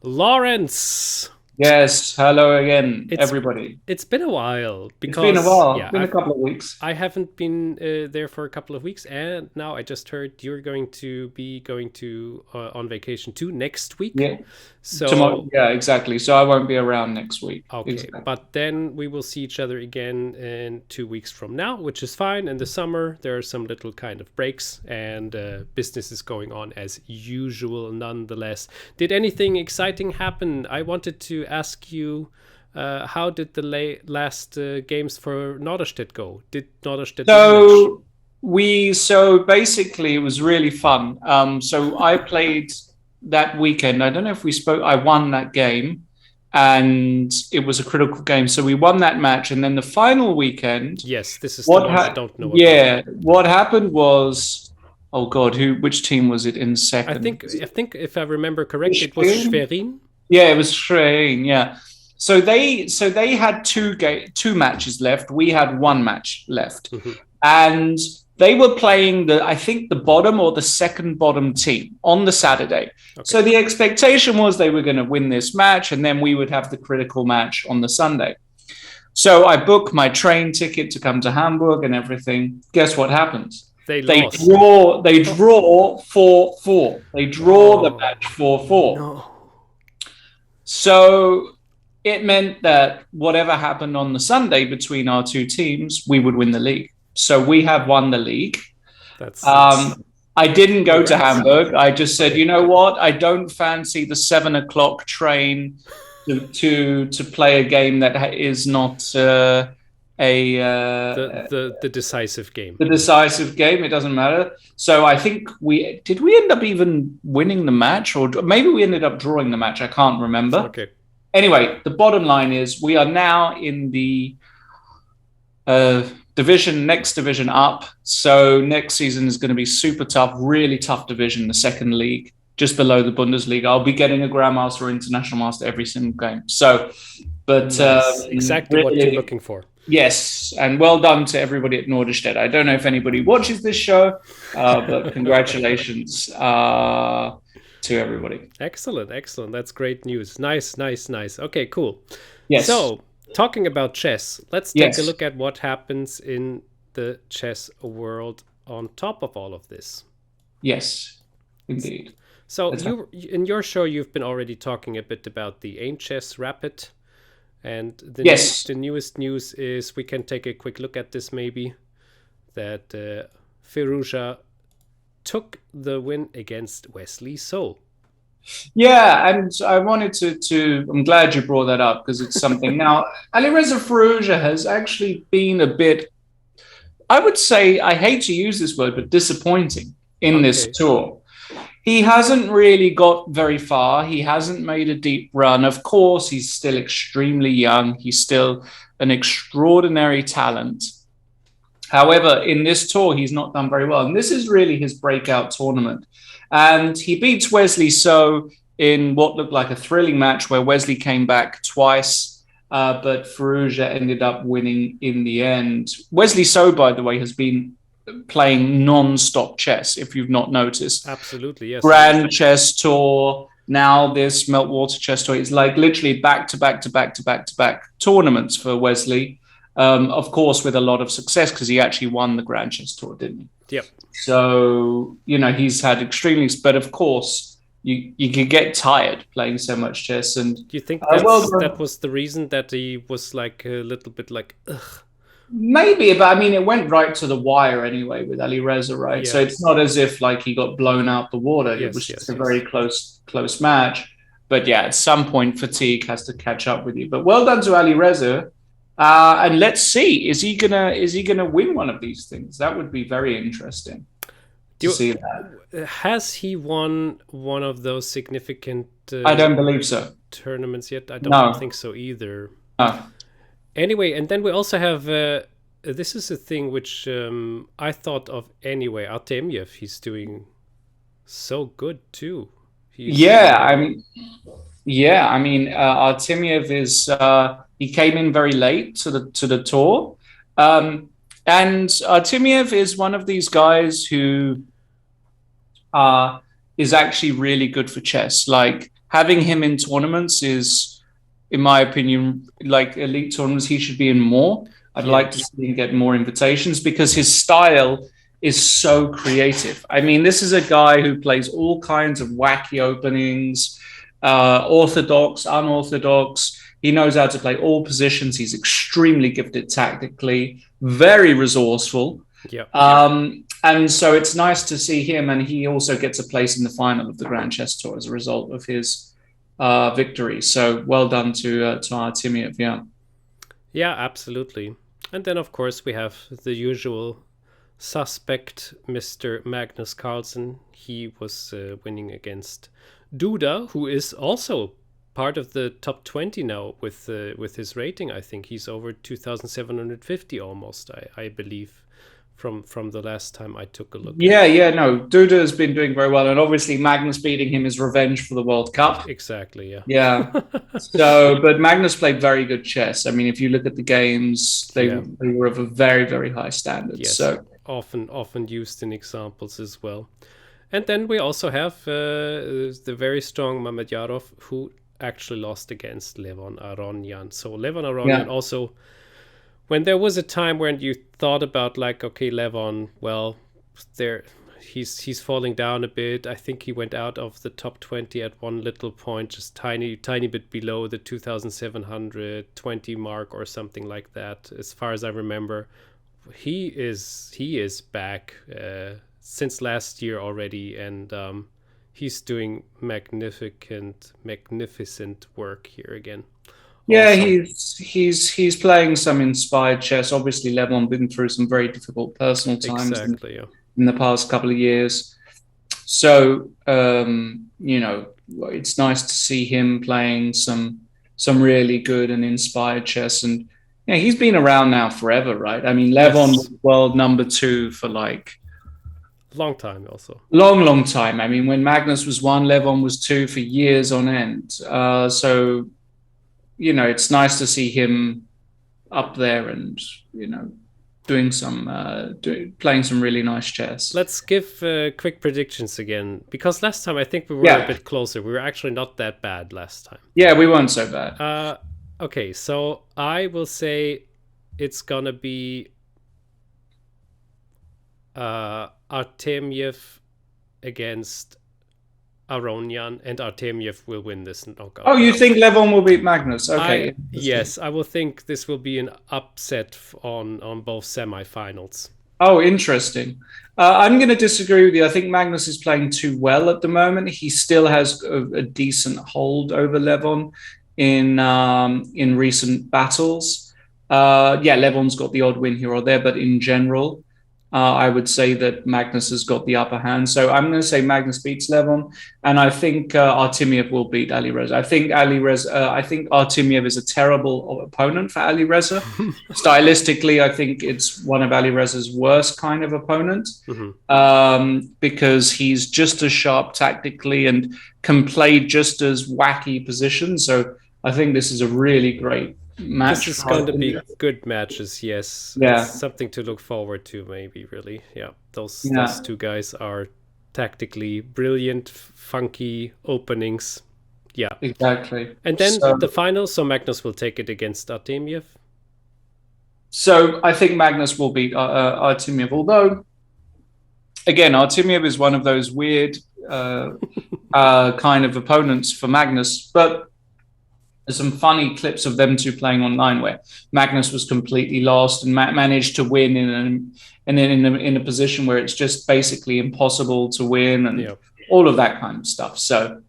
Lawrence. Yes, hello again, It's everybody. it's been a while It's been a because while. It's yeah, been a couple of weeks. I haven't been there for a couple of weeks, and now I just heard you're going to be going to on vacation too next week. Yeah, tomorrow. So Yeah, exactly. So I won't be around next week. okay, Exactly. but then we will see each other again in 2 weeks from now, which is fine. In the summer, there are some little kind of breaks, and business is going on as usual. Nonetheless, did anything exciting happen? I wanted to ask you. How did the last games for Norderstedt go? Did Norderstedt win much? So basically it was really fun. So I played that weekend. I don't know if we spoke. I won that game, and it was a critical game. So we won that match, and then the final weekend. Yes, this is the one I don't know about. Yeah, what happened was, oh God, which team was it in I second? think if I remember correctly, it was Schwerin. Yeah, it was Schwerin. Yeah. So they had two matches left. We had one match left, and they were playing I think the bottom or the second bottom team on the Saturday. Okay. So the expectation was they were going to win this match, and then we would have the critical match on the Sunday. So I booked my train ticket to come to Hamburg and everything. Guess what happens? They draw 4-4. They draw the match 4-4. No. So it meant that whatever happened on the Sunday between our two teams, we would win the league. So we have won the league. I didn't go to Hamburg. I just said, you know what? I don't fancy the 7:00 train to play a game that is not the decisive game. The decisive game. It doesn't matter. So I think we end up even winning the match, or maybe we ended up drawing the match. I can't remember. Okay. Anyway, the bottom line is we are now in the next division up. So next season is going to be super tough, really tough division, the second league, just below the Bundesliga. I'll be getting a Grandmaster or International Master every single game. So, but exactly really, what you're looking for. Yes, and well done to everybody at Norderstedt. I don't know if anybody watches this show, but congratulations to everybody. Excellent. That's great news. Nice. Okay, cool. Yes. So, talking about chess, let's take a look at what happens in the chess world on top of all of this. Yes, indeed. So, in your show, you've been already talking a bit about the Aimchess Rapid. And the newest news is, we can take a quick look at this maybe, that Firouzja took the win against Wesley So. Yeah, and I wanted to I'm glad you brought that up, because it's something. Now, Alireza Firouzja has actually been a bit, I would say, I hate to use this word, but disappointing in this tour. He hasn't really got very far. He hasn't made a deep run. Of course, he's still extremely young. He's still an extraordinary talent. However, in this tour, he's not done very well. And this is really his breakout tournament. And he beats Wesley So in what looked like a thrilling match, where Wesley came back twice, but Firouzja ended up winning in the end. Wesley So, by the way, has been playing non-stop chess, if you've not noticed. Absolutely, yes. Grand Chess Tour, now this Meltwater Chess Tour. It's like literally back to back tournaments for Wesley. Of course, with a lot of success, because he actually won the Grand Chess Tour, didn't he? Yep. So, he's had extremely, but of course, you could get tired playing so much chess. And do you think that was the reason that he was like a little bit like, ugh? Maybe, but I mean, it went right to the wire anyway with Alireza, right? Yes. So it's not as if like he got blown out the water. It was just a very close match. But yeah, at some point, fatigue has to catch up with you. But well done to Alireza. And let's see, is he gonna win one of these things? That would be very interesting to see that. Has he won one of those significant? I don't believe so. Tournaments yet? I don't think so either. No. Anyway, and then we also have this is a thing which I thought of anyway. Artemiev, he's doing so good too. Artemiev is he came in very late to the tour, and Artemiev is one of these guys who is actually really good for chess. Like, having him in tournaments is, in my opinion, like elite tournaments, he should be in more. I'd like to see him get more invitations because his style is so creative. I mean, this is a guy who plays all kinds of wacky openings, orthodox, unorthodox. He knows how to play all positions. He's extremely gifted tactically, very resourceful. Yeah. And so it's nice to see him, and he also gets a place in the final of the Grand Chess Tour as a result of his victory. So well done to Artemiev. Yeah. Yeah, absolutely. And then, of course, we have the usual suspect, Mr. Magnus Carlsen. He was winning against Duda, who is also part of the top 20 now with his rating. I think he's over 2,750 almost, I believe, from the last time I took a look. No, Duda has been doing very well, and obviously Magnus beating him is revenge for the World Cup. Exactly, yeah. Yeah. So, but Magnus played very good chess. I mean, if you look at the games, they were of a very, very high standard. Yes, so often used in examples as well. And then we also have the very strong Mamedyarov, who actually lost against Levon Aronyan. So Levon Aronyan also, when there was a time when you thought about like, okay, Levon, well, he's falling down a bit. I think he went out of the top 20 at one little point, just tiny bit below the 2,720 mark or something like that, as far as I remember. He is back since last year already, and he's doing magnificent work here again. Yeah, he's playing some inspired chess. Obviously, Levon been through some very difficult personal times in the past couple of years. So it's nice to see him playing some really good and inspired chess. And he's been around now forever, right? I mean, Levon was world number 2 for like long time also. Long time. I mean, when Magnus was 1, Levon was 2 for years on end. So it's nice to see him up there and, doing playing some really nice chess. Let's give quick predictions again, because last time I think we were a bit closer. We were actually not that bad last time. Yeah, we weren't so bad. Okay, so I will say it's gonna be Artemiev against Aronyan, and Artemiev will win this knockout. Oh, you think Levon will beat Magnus? Okay. Yes, I will think this will be an upset on both semifinals. Oh, interesting. I'm going to disagree with you. I think Magnus is playing too well at the moment. He still has a decent hold over Levon in recent battles. Levon's got the odd win here or there, but in general, I would say that Magnus has got the upper hand. So I'm going to say Magnus beats Levon, and I think Artemiev will beat Alireza. I think Artemiev is a terrible opponent for Alireza. Stylistically, I think it's one of Alireza's worst kind of opponent, because he's just as sharp tactically and can play just as wacky positions. So I think this is a really great match. This is going to be good matches, yes. Yeah. It's something to look forward to, maybe, really. Yeah, those two guys are tactically brilliant, funky openings. Yeah. Exactly. And then the final, so Magnus will take it against Artemiev. So I think Magnus will beat Artemiev, although, again, Artemiev is one of those weird kind of opponents for Magnus, but there's some funny clips of them two playing online where Magnus was completely lost and managed to win in a position where it's just basically impossible to win, and all of that kind of stuff. So,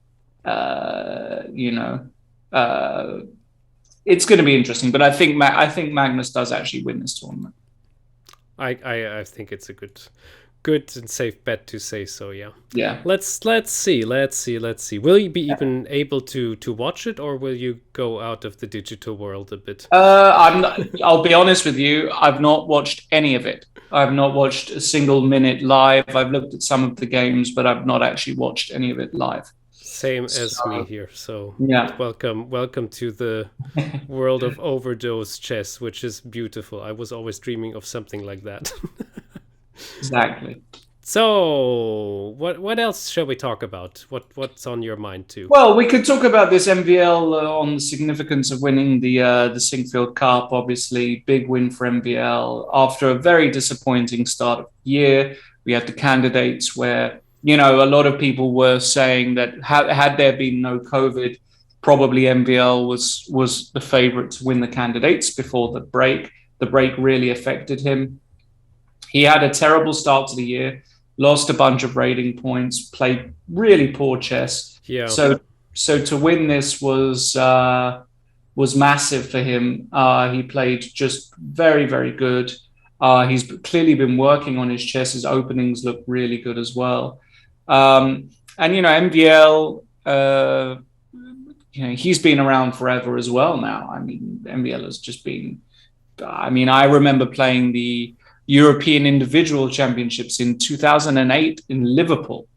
it's going to be interesting. But I think Magnus does actually win this tournament. I think it's a good and safe bet to say so. Yeah. Let's see. Will you be even able to watch it, or will you go out of the digital world a bit? I'll be honest with you. I've not watched any of it. I've not watched a single minute live. I've looked at some of the games, but I've not actually watched any of it live. Same as me here. So welcome to the world of overdose chess, which is beautiful. I was always dreaming of something like that. Exactly. So, what else shall we talk about? What's on your mind too? Well, we could talk about this MVL on the significance of winning the Sinquefield Cup. Obviously, big win for MVL after a very disappointing start of the year. We had the candidates where a lot of people were saying that had there been no COVID, probably MVL was the favorite to win the candidates before the break. The break really affected him. He had a terrible start to the year, lost a bunch of rating points, played really poor chess. Yeah. So to win this was massive for him. He played just very, very good. He's clearly been working on his chess. His openings look really good as well. And MVL, he's been around forever as well now. I mean, MVL has just been. I remember playing the European Individual Championships in 2008 in Liverpool,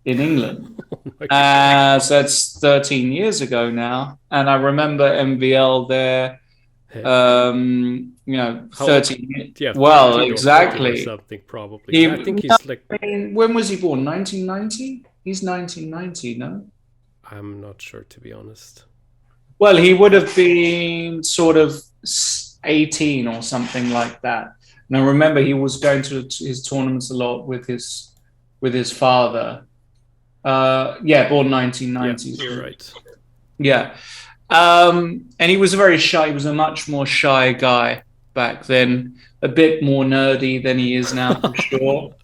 in England. So that's 13 years ago now. And I remember MVL there, 13 years. Yeah, well, exactly. Or something, probably. I think he's like... when was he born? 1990? He's 1990, no? I'm not sure, to be honest. Well, he would have been sort of 18 or something like that. And I remember he was going to his tournaments a lot with his father. Born 1990s. Yeah, you're right. Yeah. And he was very shy. He was a much more shy guy back then, a bit more nerdy than he is now, for sure.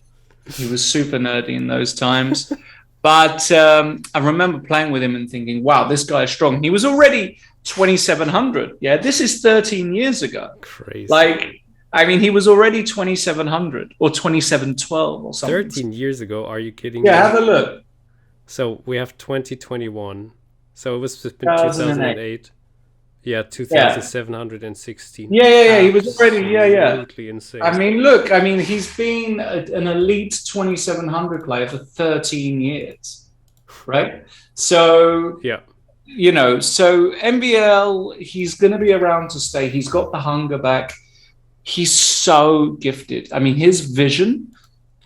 He was super nerdy in those times. But I remember playing with him and thinking, wow, this guy is strong. He was already 2,700. Yeah, this is 13 years ago. Crazy. He was already 2,700 or 2,712 or something. 13 years ago? Are you kidding me? Yeah, have a look. So we have 2021. So it was 2008. Yeah, 2,716. Yeah. He was already, absolutely insane. He's been an elite 2,700 player for 13 years, right? So, yeah. So MVL, he's going to be around to stay. He's got the hunger back. He's so gifted. I mean, his vision,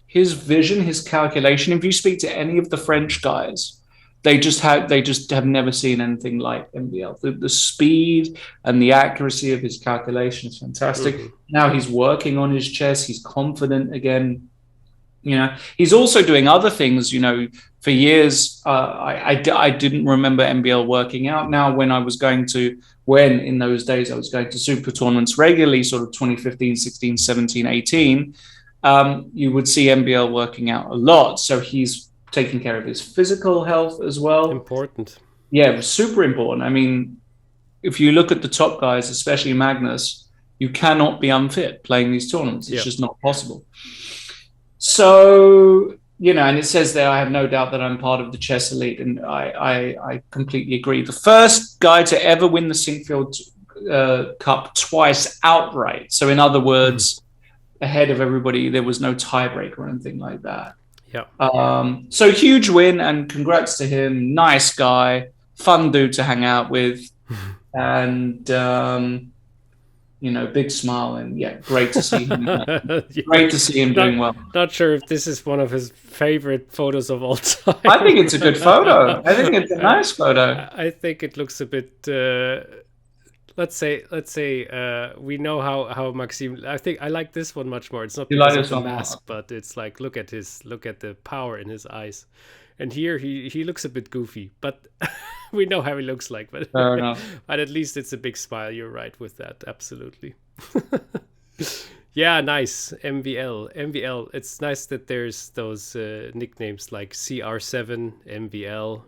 his calculation. If you speak to any of the French guys, they just have never seen anything like MVL. The speed and the accuracy of his calculation is fantastic. Mm-hmm. Now he's working on his chess. He's confident again. He's also doing other things. For years, I didn't remember MVL working out. Now, in those days I was going to super tournaments regularly, sort of 2015, 16, 17, 18, you would see MVL working out a lot. So he's taking care of his physical health as well. Important. Yeah, super important. I mean, if you look at the top guys, especially Magnus, you cannot be unfit playing these tournaments. It's just not possible. So, and it says there, I have no doubt that I'm part of the chess elite. And I completely agree. The first guy to ever win the Sinquefield Cup twice outright. So in other words, ahead of everybody, there was no tiebreak or anything like that. Yeah. So huge win, and congrats to him. Nice guy, fun dude to hang out with. And, big smile, and great to see him. Great to see him doing well. Not sure if this is one of his favorite photos of all time. I think it's a good photo. I think it's a nice photo. I think it looks a bit. Let's say. We know how Maxime. I think I like this one much more. It's not because of the mask, but it's like look at the power in his eyes. And here he looks a bit goofy, but we know how he looks like. But but at least it's a big smile. You're right with that. Absolutely. Yeah, nice. MVL. It's nice that there's those nicknames like CR7, MVL.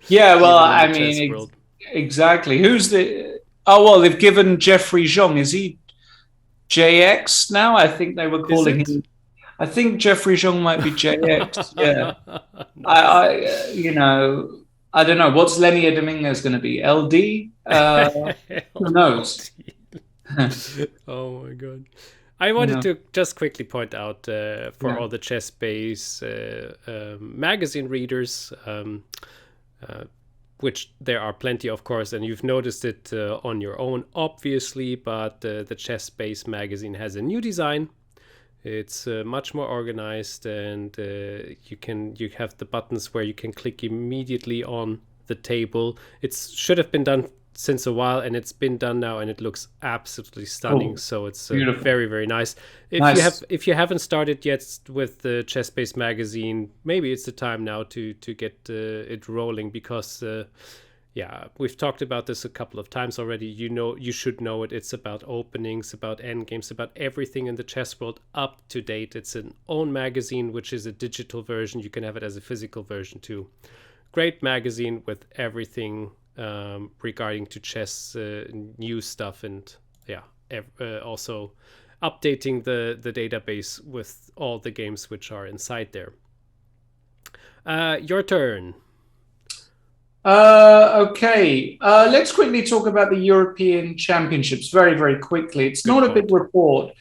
Yeah, well, exactly. Who's the... Oh, well, they've given Jeffrey Zhong. Is he JX now? I think they were calling him... I think Jeffrey Zhong might be JX. Yeah. I don't know. What's Lenia Dominguez going to be? LD? Who knows? Oh my god. I wanted to just quickly point out for all the ChessBase magazine readers, which there are plenty, of course, and you've noticed it on your own, obviously, but the ChessBase magazine has a new design. It's much more organized, and you have the buttons where you can click immediately on the table. It should have been done since a while, and it's been done now, and it looks absolutely stunning. Cool. So it's Beautiful. very, very nice. Nice. If you haven't started yet with the ChessBase magazine, maybe it's the time now to get it rolling, because yeah, we've talked about this a couple of times already. You should know it. It's about openings, about endgames, about everything in the chess world up to date. It's an own magazine, which is a digital version. You can have it as a physical version too. Great magazine with everything regarding to chess, new stuff, and yeah, also updating the database with all the games which are inside there. Your turn. Okay, let's quickly talk about the European Championships very, very quickly. It's not a big report,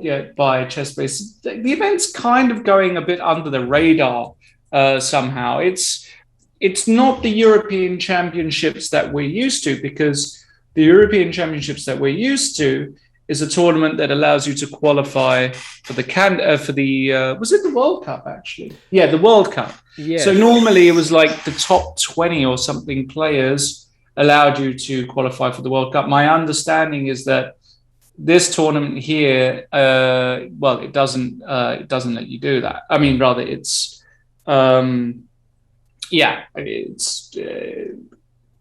yet by ChessBase. The event's kind of going a bit under the radar somehow. It's not the European Championships that we're used to, because the European Championships that we're used to is a tournament that allows you to qualify for the was it the World Cup, actually? Yeah, the World Cup. Yes. So normally it was like the top 20 or something players allowed you to qualify for the World Cup. My understanding is that this tournament here, well, it doesn't let you do that. I mean, rather, it's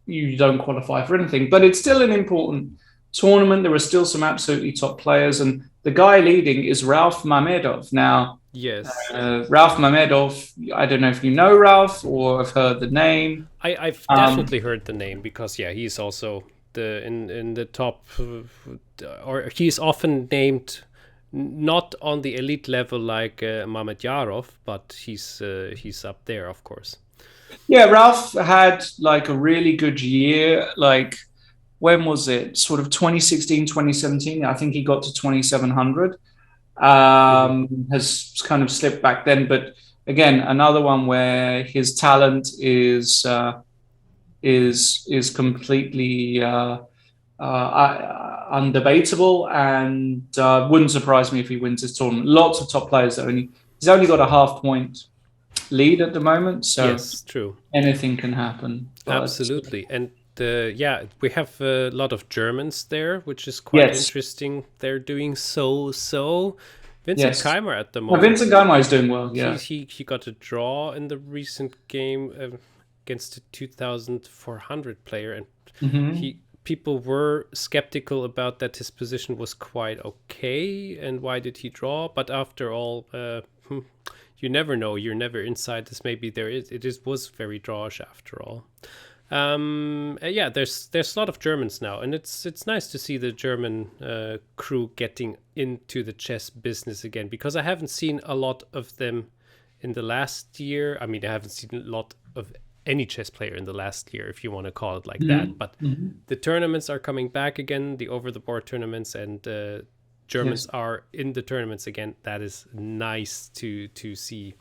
you don't qualify for anything, but it's still an important tournament. There are still some absolutely top players, and the guy leading is Rauf Mamedov. Now, yes, Rauf Mamedov, I don't know if you know Rauf or have heard the name. I've definitely heard the name, because yeah, he's also in the top, or he's often named not on the elite level like Mamedyarov, but he's up there, of course. Yeah, Rauf had like a really good year, like, when was it? Sort of 2016, 2017. I think he got to 2,700. Has kind of slipped back then. But again, another one where his talent is completely undebatable, and wouldn't surprise me if he wins this tournament. Lots of top players he's only got a half-point lead at the moment. So yes, true. Anything can happen. Absolutely. And yeah, we have a lot of Germans there, which is quite interesting. They're doing so. Vincent Keimer at the moment. Vincent Keimer is doing well. Yeah, he got a draw in the recent game against a 2,400 player, and people were skeptical about that. His position was quite okay, and why did he draw? But after all, you never know. You're never inside this. Maybe was very drawish after all. Yeah, there's a lot of Germans now, and it's nice to see the German crew getting into the chess business again, because I haven't seen a lot of them in the last year. I mean, I haven't seen a lot of any chess player in the last year, if you want to call it like that. But the tournaments are coming back again, the over-the-board tournaments, and Germans are in the tournaments again. That is nice to see.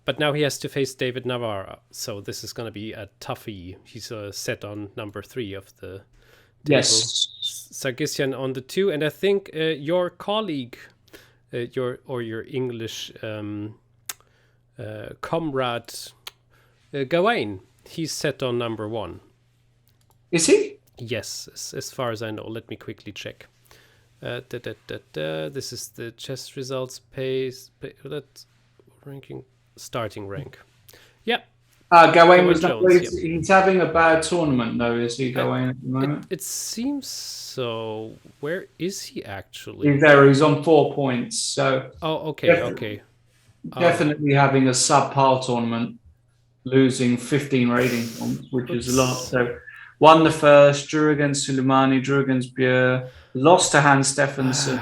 But now he has to face David Navarra, so this is going to be a toughie. He's set on number 3 of the table. Yes. Sargsyan on the 2, and I think your colleague, your English comrade, Gawain, he's set on number 1. Is he? Yes, as far as I know. Let me quickly check. This is the chess results page. Ranking. Starting rank. Yeah. Gawain was not. He's having a bad tournament, though, is he, Gawain, at the moment? It seems so. Where is he actually? He's there. He's on 4 points. So. Oh, okay. Definitely having a subpar tournament, losing 15 rating points, which is a lot. So, won the first, drew against Suleimani, drew against Bjerre, lost to Hans Stephenson.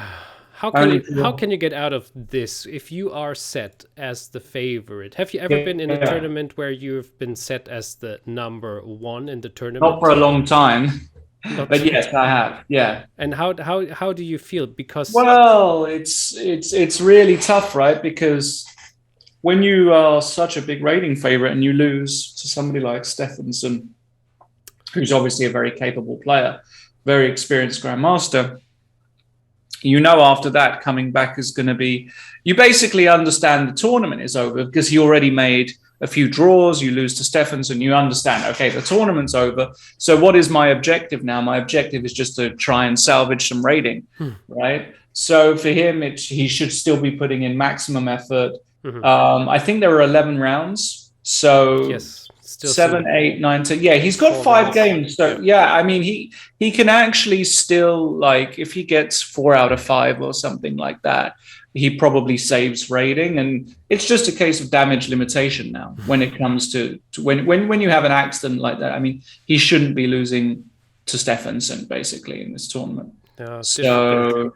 How can you get out of this if you are set as the favorite? Have you ever been in a tournament where you've been set as the number 1 in the tournament? Not for a long time, but yes, I have. Yeah. And how do you feel? Because it's really tough, right? Because when you are such a big rating favorite and you lose to somebody like Stephenson, who's obviously a very capable player, very experienced grandmaster, you know, after that, coming back is going to be, you basically understand the tournament is over because he already made a few draws. You lose to Stephens and you understand, okay, the tournament's over. So what is my objective now? My objective is just to try and salvage some rating, right? So for him, he should still be putting in maximum effort. I think there were 11 rounds. So Yes. Still 7, 8, 9, 10. Yeah, he's got 5 games. So yeah, I mean, he can actually still, like, if he gets 4 out of 5 or something like that, he probably saves rating. And it's just a case of damage limitation now when it comes to when you have an accident like that. I mean, he shouldn't be losing to Stephenson basically in this tournament. So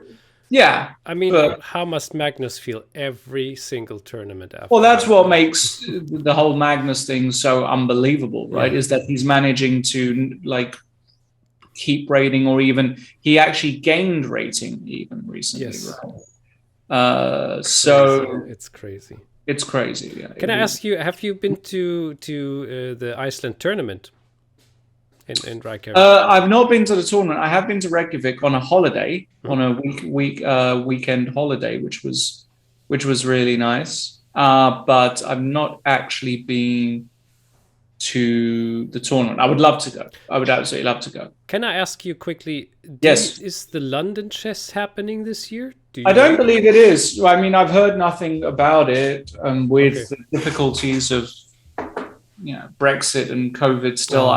yeah, I mean, how must Magnus feel every single tournament after? Well, that's what makes the whole Magnus thing so unbelievable, right? Is that he's managing to, like, keep rating, or even he actually gained rating even recently. Yes. Right? So it's crazy. It's crazy. Yeah. Can I ask you? Have you been to the Iceland tournament in Reykjavik? I've not been to the tournament. I have been to Reykjavik on a holiday, on a weekend holiday, which was really nice. But I've not actually been to the tournament. I would love to go. I would absolutely love to go. Can I ask you quickly? Yes. Is the London chess happening this year? I don't believe it is. I mean, I've heard nothing about it, with the difficulties of, you know, Brexit and COVID still.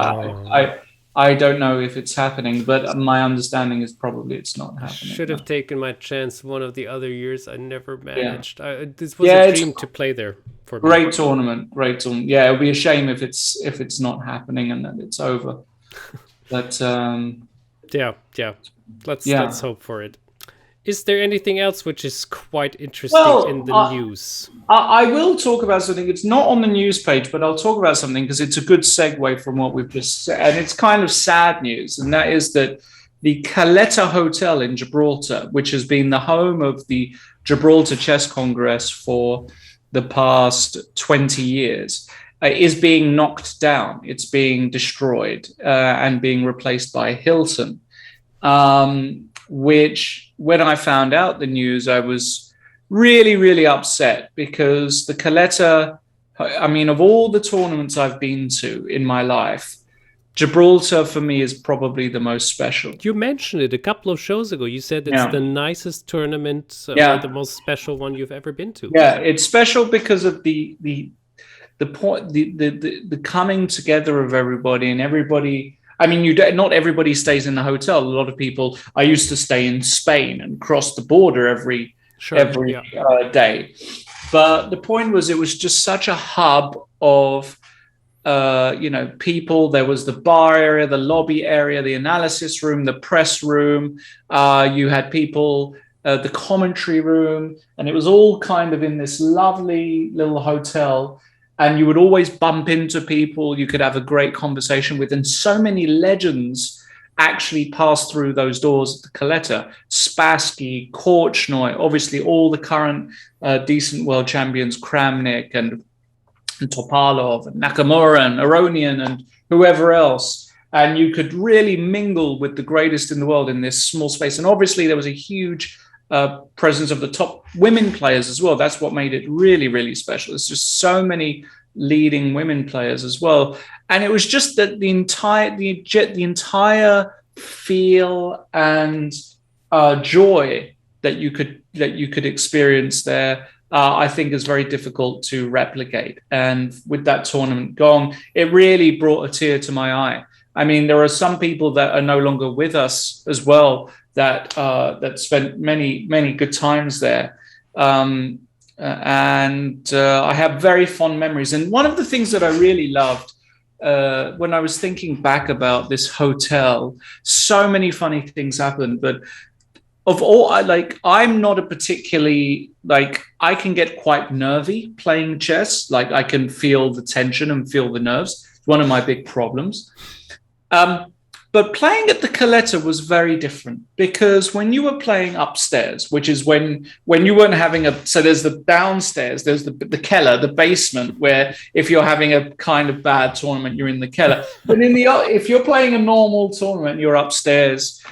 I don't know if it's happening, but my understanding is probably it's not happening. Should have taken my chance one of the other years. I never managed. This was a dream to play there for me. Great tournament. Yeah, it would be a shame if it's not happening and that it's over. But let's hope for it. Is there anything else which is quite interesting in the news? I will talk about something. It's not on the news page, but I'll talk about something because it's a good segue from what we've just said. And it's kind of sad news. And that is that the Caleta Hotel in Gibraltar, which has been the home of the Gibraltar Chess Congress for the past 20 years, is being knocked down. It's being destroyed and being replaced by Hilton. Which, when I found out the news, I was really, really upset because the Caleta, I mean, of all the tournaments I've been to in my life, Gibraltar for me is probably the most special. You mentioned it a couple of shows ago. You said it's the nicest tournament, or the most special one you've ever been to. Yeah, it's special because of the coming together of everybody, and everybody. I mean, not everybody stays in the hotel. A lot of people. I used to stay in Spain and cross the border every day. But the point was, it was just such a hub of, people. There was the bar area, the lobby area, the analysis room, the press room. You had people, the commentary room, and it was all kind of in this lovely little hotel. And you would always bump into people you could have a great conversation with. And so many legends actually passed through those doors at the Caleta. Spassky, Korchnoi, obviously all the current decent world champions, Kramnik and Topalov and Nakamura and Aronian and whoever else. And you could really mingle with the greatest in the world in this small space. And obviously there was a huge presence of the top women players as well. That's what made it really, really special. There's just so many leading women players as well, and it was just that the entire feel and joy that you could experience there. I think is very difficult to replicate. And with that tournament gone, it really brought a tear to my eye. I mean, there are some people that are no longer with us as well that spent many good times there, and I have very fond memories. And one of the things that I really loved when I was thinking back about this hotel, so many funny things happened. But of all, I'm not a particularly I can get quite nervy playing chess. Like, I can feel the tension and feel the nerves. It's one of my big problems. But playing at the Caleta was very different, because when you were playing upstairs, which is when you weren't having so there's the downstairs, there's the Keller, the basement, where if you're having a kind of bad tournament, you're in the Keller. But if you're playing a normal tournament, you're upstairs,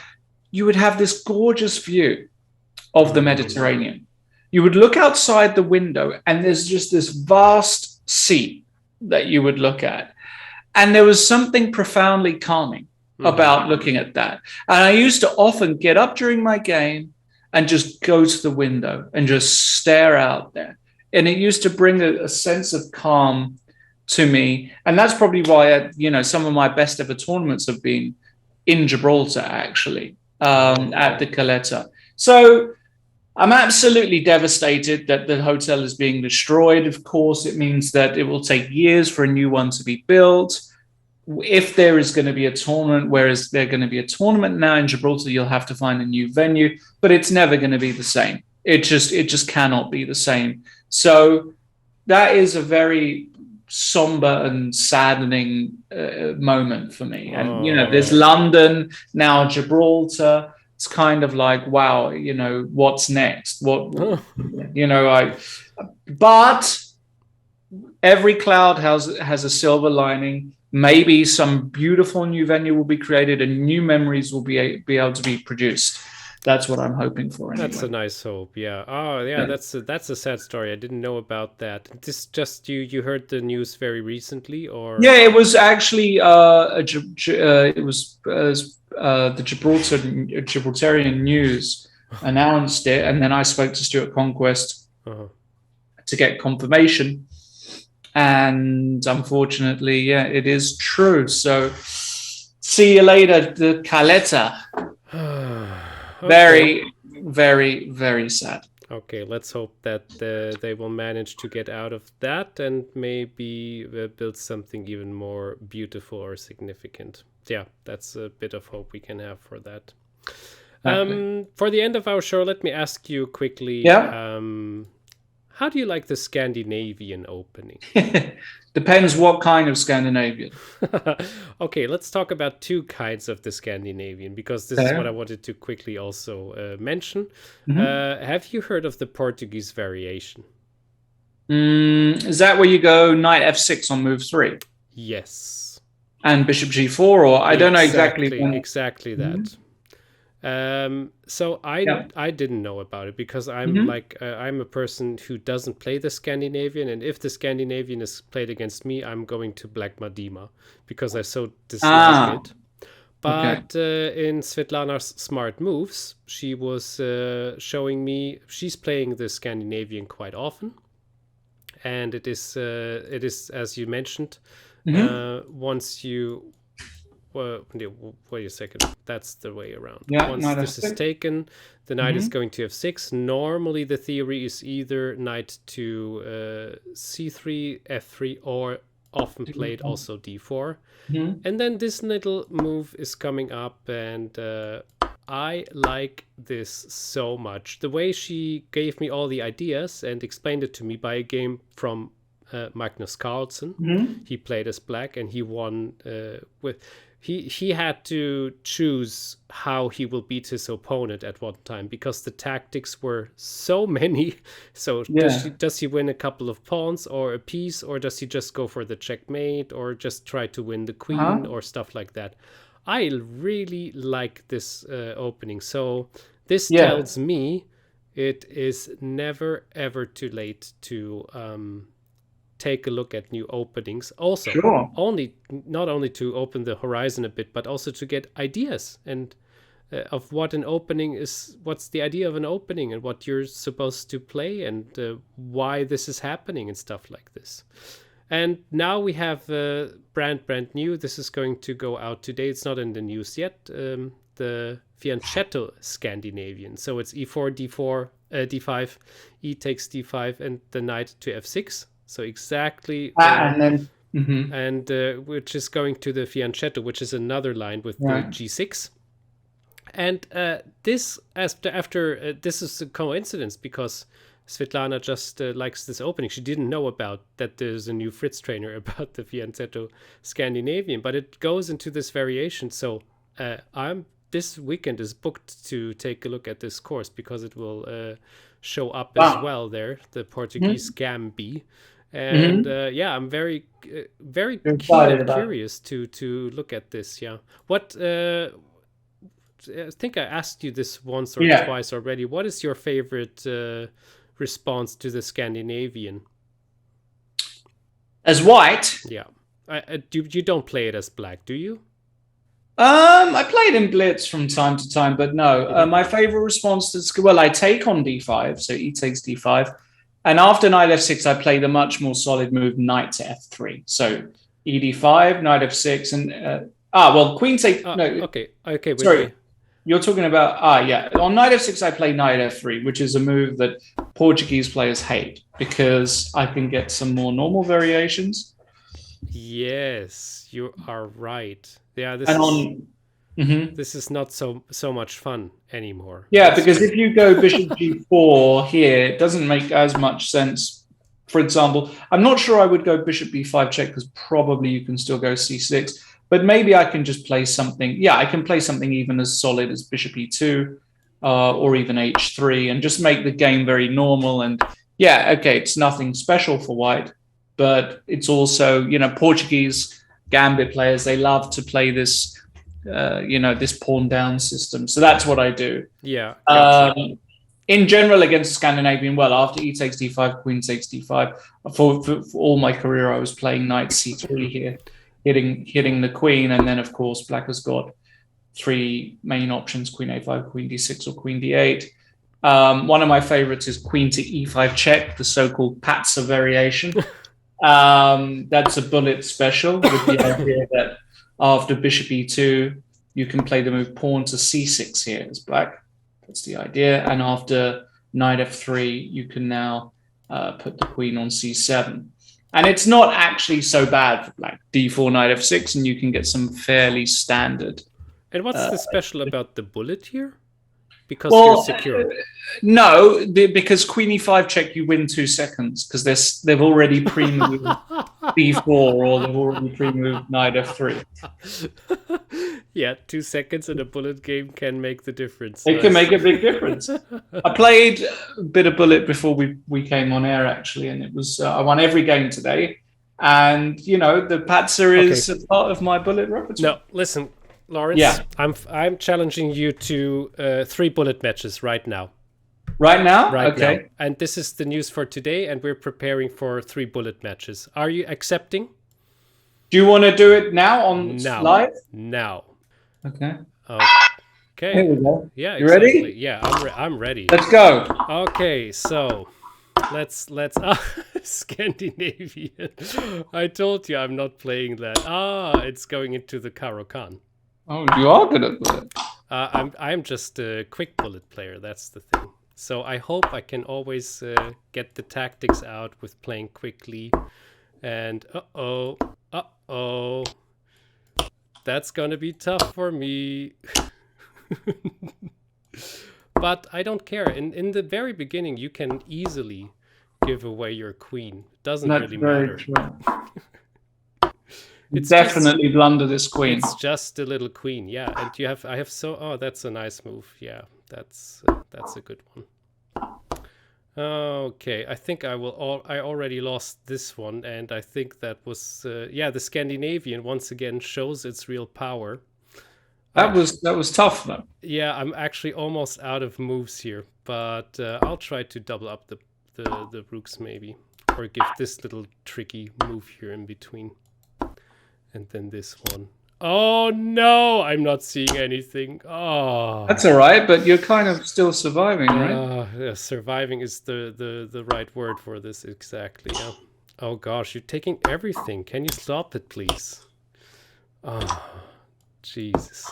you would have this gorgeous view of the Mediterranean. You would look outside the window and there's just this vast sea that you would look at. And there was something profoundly calming about looking at that. And I used to often get up during my game and just go to the window and just stare out there. And it used to bring a sense of calm to me. And that's probably why, some of my best ever tournaments have been in Gibraltar, actually, at the Caleta. So I'm absolutely devastated that the hotel is being destroyed. Of course, it means that it will take years for a new one to be built. If there is going to be a tournament, whereas there's going to be a tournament now in Gibraltar, you'll have to find a new venue, but it's never going to be the same. It just cannot be the same. So that is a very somber and saddening moment for me. And, there's London, now Gibraltar. It's kind of like, wow, what's next? But every cloud has a silver lining. Maybe some beautiful new venue will be created and new memories will be able to be produced. That's what I'm hoping for. Anyway. That's a nice hope. Yeah. Oh, yeah. That's a sad story. I didn't know about that. This just you heard the news very recently, or? Yeah, it was actually the Gibraltarian news announced it, and then I spoke to Stuart Conquest to get confirmation. And unfortunately, yeah, it is true. So see you later, the Caleta. Okay. Very, very, very sad. Okay, let's hope that they will manage to get out of that and maybe build something even more beautiful or significant. Yeah, that's a bit of hope we can have for that. For the end of our show, let me ask you quickly. Yeah. How do you like the Scandinavian opening? Depends what kind of Scandinavian. Okay, let's talk about two kinds of the Scandinavian, because this is what I wanted to quickly also mention. Have you heard of the Portuguese variation? Is that where you go knight f6 on move 3? Yes. And bishop g4, or I don't know exactly. Exactly that. So I didn't know about it because I'm I'm a person who doesn't play the Scandinavian, and if the Scandinavian is played against me, I'm going to Black Madima because I so dislike it. But in Svetlana's Smart Moves, she was showing me she's playing the Scandinavian quite often, and it is as you mentioned, once you. Wait a second. That's the way around. Yeah, once this is taken, the knight is going to f6. Normally, the theory is either knight to c3, f3, or often played also d4. And then this little move is coming up, and I like this so much. The way she gave me all the ideas and explained it to me by a game from Magnus Carlsen. He played as black, and he won with... He had to choose how he will beat his opponent at one time because the tactics were so many. So does he win a couple of pawns or a piece, or does he just go for the checkmate, or just try to win the queen or stuff like that? I really like this opening. So this tells me it is never ever too late to take a look at new openings. Also, not only to open the horizon a bit, but also to get ideas and of what an opening is, what's the idea of an opening, and what you're supposed to play, and why this is happening and stuff like this. And now we have brand new. This is going to go out today. It's not in the news yet. The Fianchetto Scandinavian. So it's e4, d4, d5, e takes d5, and the knight to f6. So exactly, and which is going to the Fianchetto, which is another line with the g6. And this after this is a coincidence because Svetlana just likes this opening. She didn't know about that there's a new Fritz trainer about the Fianchetto Scandinavian, but it goes into this variation. So this weekend is booked to take a look at this course because it will show up as well there, the Portuguese Gambi. And I'm very keen and curious to look at this. Yeah, what I think I asked you this once or Yeah. twice already. What is your favorite response to the Scandinavian? As white, Yeah. You don't play it as black, do you? I played in blitz from time to time, but no. Mhm. My favorite response to well, I take on d5, so e takes d5, and after knight f6, I play the much more solid move knight to f3. So e d5, knight f6, and well, queen take no. Okay. Wait. Sorry, you're talking about yeah. On knight f6, I play knight f3, which is a move that Portuguese players hate because I can get some more normal variations. Yes, you are right. Yeah, And on this is not so much fun anymore. Yeah, That's because true. if you go bishop g4 here, it doesn't make as much sense. For example, I'm not sure I would go bishop b5 check because probably you can still go c6, but maybe I can just play something. Yeah, I can play something even as solid as bishop e2 or even h3 and just make the game very normal. And yeah, okay, it's nothing special for white, but it's also, Portuguese gambit players, they love to play this this pawn down system. So that's what I do. Yeah. In general, against Scandinavian, well, after e takes d5, queen takes d5. For all my career, I was playing knight c3 here, hitting the queen, and then of course black has got three main options: queen a5, queen d6, or queen d8. One of my favorites is queen to e5 check, the so-called Patzer variation. That's a bullet special with the idea that after bishop e2, you can play the move pawn to c6 here as black. That's the idea. And after knight f3, you can now put the queen on c7. And it's not actually so bad for black. d4, knight f6, and you can get some fairly standard. And what's the special about the bullet here? Because you're secure. No, because queen e5 check, you win 2 seconds because they've already pre-moved b4 or they've already pre-moved knight f3. Yeah, 2 seconds in a bullet game can make the difference. It can make a big difference. I played a bit of bullet before we came on air, actually, and it was I won every game today. And, the Patzer is a part of my bullet repertoire. No, listen, Lawrence, yeah. I'm challenging you to 3 bullet matches right now. Right now? Right okay. now. And this is the news for today, and we're preparing for 3 bullet matches. Are you accepting? Do you want to do it now on live? Now. Okay. Okay. Here we go. Yeah, you exactly. ready? Yeah, I'm ready. Let's go. Okay, so let's Scandinavian. I told you I'm not playing that. It's going into the Caro-Kann. Oh, you are good at bullet. I'm just a quick bullet player. That's the thing. So I hope I can always get the tactics out with playing quickly. And that's gonna be tough for me. But I don't care. In the very beginning, you can easily give away your queen. It doesn't really matter. It's definitely blunder this queen. It's just a little queen, yeah. And that's a nice move. Yeah, that's a good one. Okay, I think I already lost this one, and I think that was the Scandinavian once again shows its real power. That was tough though. Yeah, I'm actually almost out of moves here, but I'll try to double up the rooks maybe, or give this little tricky move here in between. And then this one. Oh no, I'm not seeing anything. Oh, that's all right, but you're kind of still surviving, right? Yeah, surviving is the right word for this, exactly. Yeah. Oh gosh, you're taking everything. Can you stop it, please? Oh, Jesus.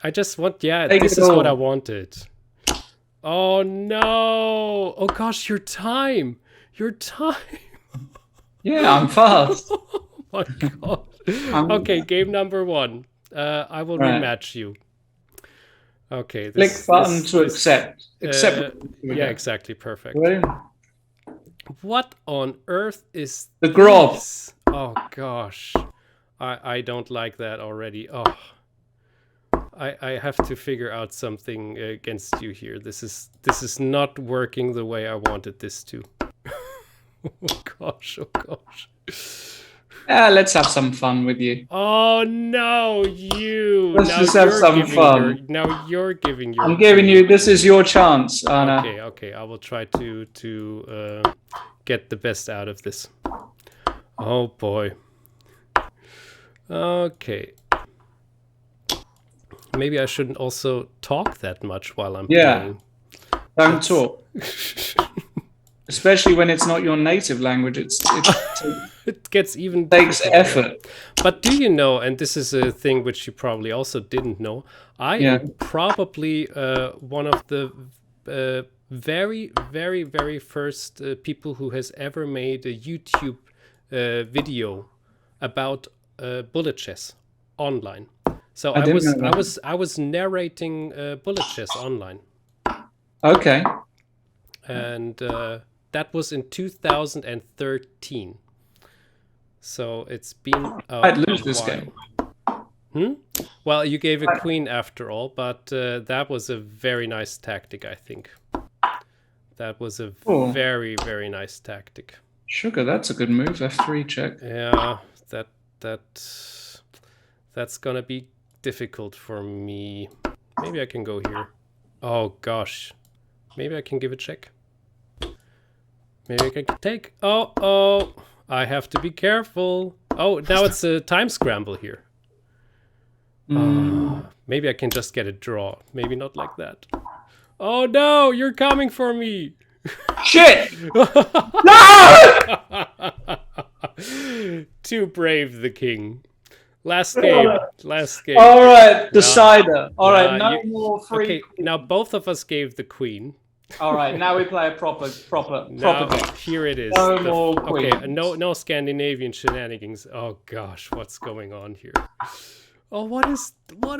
I just want, this is what I wanted. Oh no! Oh gosh, your time. Yeah, I'm fast. Oh my god. Okay, game number 1. I will rematch you. Okay. Click button to accept. Accept. Yeah, exactly. Perfect. Ready? What on earth is the grob? This? Oh gosh, I don't like that already. Oh, I have to figure out something against you here. This is not working the way I wanted this to. Oh gosh. Let's have some fun with you. Oh no, you. Let's now just have some fun. Now you're giving your. I'm giving you. This is your chance, Arne. Okay. I will try to get the best out of this. Oh boy. Okay. Maybe I shouldn't also talk that much while I'm playing. Don't talk. Especially when it's not your native language. It gets even takes effort. But do you know, and this is a thing which you probably also didn't know, I am probably one of the very, very, very first people who has ever made a YouTube video about bullet chess online. So I was narrating bullet chess online. Okay. And that was in 2013. So it's been I'd lose this game. Well, you gave a queen after all, but that was a very nice tactic, I think. That was a very, very nice tactic. Sugar, that's a good move. F3 check. Yeah, that's gonna be difficult for me. Maybe I can go here. Oh gosh. Maybe I can give a check. Maybe I can take. Oh, I have to be careful. Oh, now it's a time scramble here. Maybe I can just get a draw. Maybe not like that. Oh no, you're coming for me. Shit! No! Too brave, the king. Last game. All right, decider. All right, no more free. Okay, now both of us gave the queen. All right, now we play a proper game. Here it is. No more queen. Okay, no Scandinavian shenanigans. Oh gosh, what's going on here? Oh, what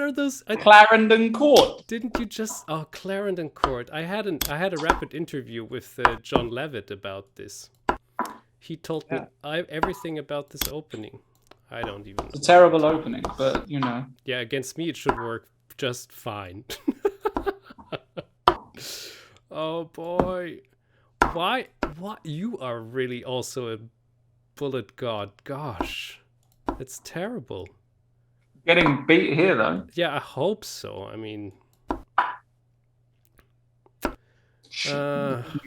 are those? Clarendon Court. Didn't you just? Oh, Clarendon Court. I had a rapid interview with John Levitt about this. He told me everything about this opening. I don't even know. It's a terrible opening, but you know. Yeah, against me it should work just fine. Oh boy. Why? What? You are really also a bullet god. Gosh. It's terrible. Getting beat here, though. Yeah, I hope so. I mean...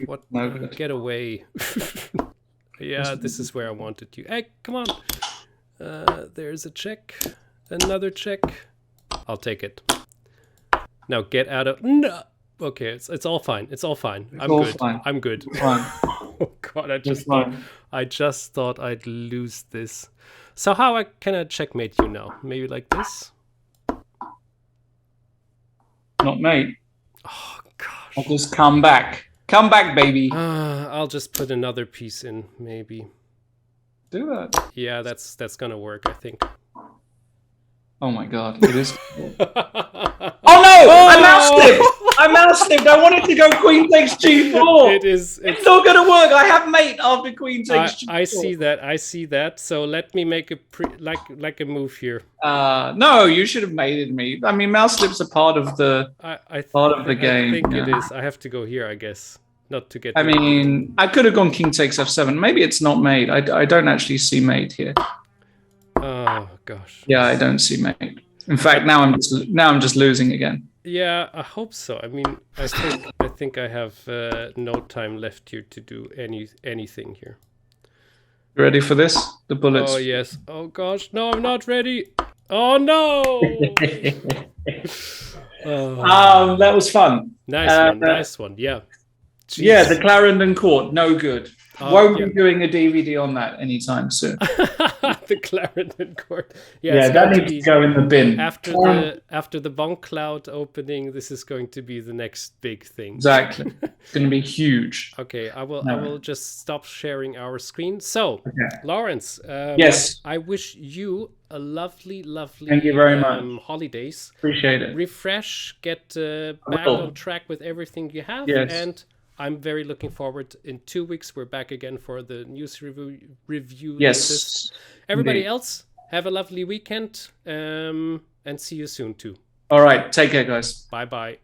what? No, get away. Yeah, this is where I wanted you. Hey, come on. There's a check. Another check. I'll take it. Now get out of... No! Okay, it's all fine. It's all fine. I'm good. Fine. Oh god, I just thought I'd lose this. So how can I checkmate you now? Maybe like this? Not mate. Oh gosh. I'll just come back. Come back, baby. I'll just put another piece in, maybe. Do that. Yeah, that's gonna work, I think. Oh my god, it is. Oh no! I mouse slipped. I wanted to go queen takes g4. It's not gonna work. I have mate after queen takes g4. I see that. So let me make a move here. No, you should have mated me. I mean, mouse slips are part of the game. I think it is. I have to go here, I guess. Not to get. I mean, I could have gone king takes f7. Maybe it's not mate. I don't actually see mate here. Oh gosh. Yeah, I don't see mate. In fact, now I'm just losing again. Yeah, I hope so. I mean, I think I have no time left here to do anything here. You ready for this? The bullets. Oh yes. Oh gosh, no, I'm not ready. Oh no. That was fun. Nice one. Yeah. Jeez. Yeah, the Clarendon Court, no good. Won't be doing a DVD on that anytime soon. The Clarendon Court. Yeah, that needs to go in the bin. After the Bonk Cloud opening, this is going to be the next big thing. Exactly. It's going to be huge. Okay, I will just stop sharing our screen. So, Lawrence, yes, I wish you a lovely Thank you very much. Holidays. Appreciate it. Refresh, get back on track with everything you have. Yes. And I'm very looking forward. In 2 weeks, we're back again for the news review. Yes. Everybody else, have a lovely weekend and see you soon too. All right. Take care, guys. Bye-bye.